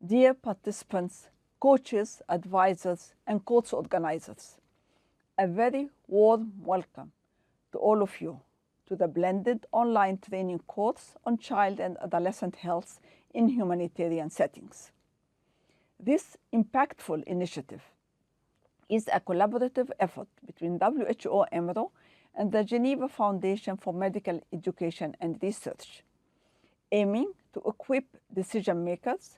Dear participants, coaches, advisors, and course organizers, a very warm welcome to all of you to the blended online training course on child and adolescent health in humanitarian settings. This impactful initiative is a collaborative effort between WHO-EMRO and the Geneva Foundation for Medical Education and Research, aiming to equip decision makers,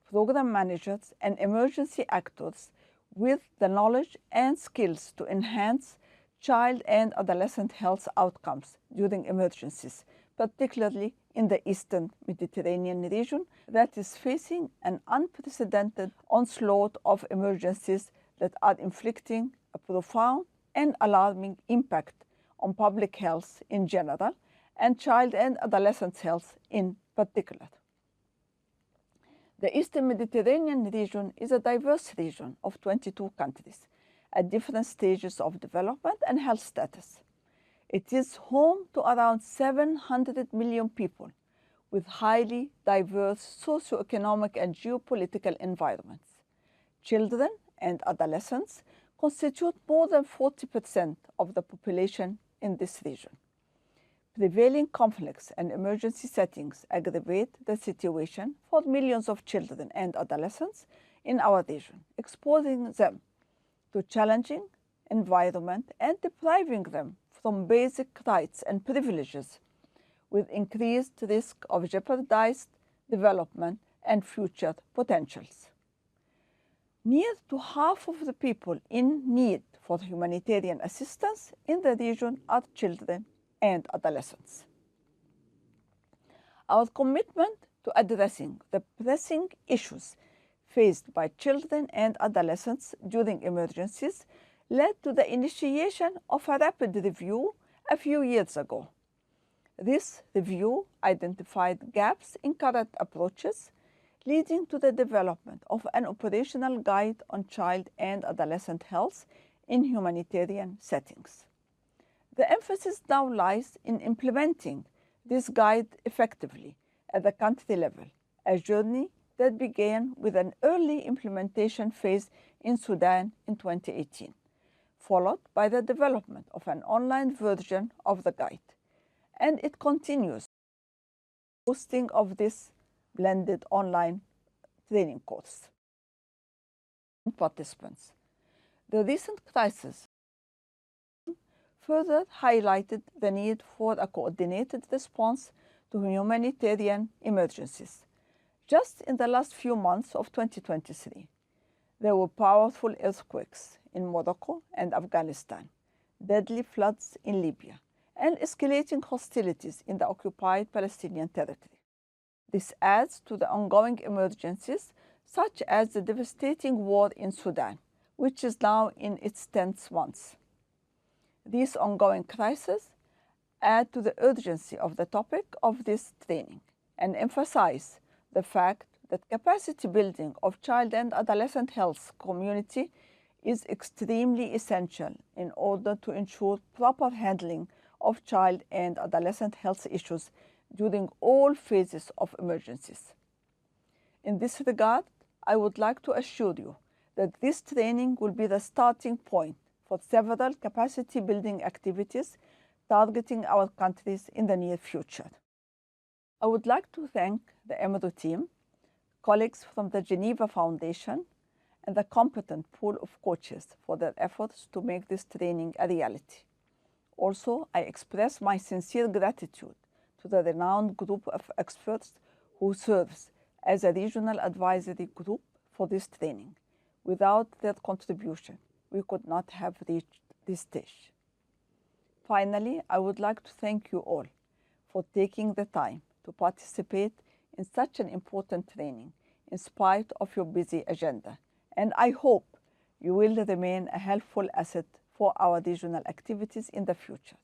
program managers, and emergency actors with the knowledge and skills to enhance child and adolescent health outcomes during emergencies, particularly in the Eastern Mediterranean region that is facing an unprecedented onslaught of emergencies that are inflicting a profound and alarming impact on public health in general and child and adolescent health in particular. The Eastern Mediterranean region is a diverse region of 22 countries at different stages of development and health status. It is home to around 700 million people with highly diverse socioeconomic and geopolitical environments. Children and adolescents constitute more than 40% of the population in this region. Prevailing conflicts and emergency settings aggravate the situation for millions of children and adolescents in our region, exposing them to challenging environment and depriving them from basic rights and privileges, with increased risk of jeopardized development and future potentials. Near to half of the people in need for humanitarian assistance in the region are children and adolescents. Our commitment to addressing the pressing issues faced by children and adolescents during emergencies led to the initiation of a rapid review a few years ago. This review identified gaps in current approaches, leading to the development of an operational guide on child and adolescent health in humanitarian settings. The emphasis now lies in implementing this guide effectively at the country level, a journey that began with an early implementation phase in Sudan in 2018, followed by the development of an online version of the guide. And it continues hosting of this blended online training course. Participants, the recent crisis further highlighted the need for a coordinated response to humanitarian emergencies. Just in the last few months of 2023, there were powerful earthquakes in Morocco and Afghanistan, deadly floods in Libya, and escalating hostilities in the occupied Palestinian territory. This adds to the ongoing emergencies, such as the devastating war in Sudan, which is now in its 10th month. These ongoing crises add to the urgency of the topic of this training and emphasize the fact that capacity building of child and adolescent health community is extremely essential in order to ensure proper handling of child and adolescent health issues during all phases of emergencies. In this regard, I would like to assure you that this training will be the starting point for several capacity building activities targeting our countries in the near future. I would like to thank the EMRO team, colleagues from the Geneva Foundation, and the competent pool of coaches for their efforts to make this training a reality. Also, I express my sincere gratitude to the renowned group of experts who serves as a regional advisory group for this training. Without their contribution, we could not have reached this stage. Finally, I would like to thank you all for taking the time to participate in such an important training in spite of your busy agenda, and I hope you will remain a helpful asset for our regional activities in the future.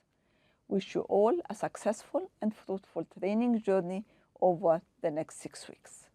Wish you all a successful and fruitful training journey over the next 6 weeks.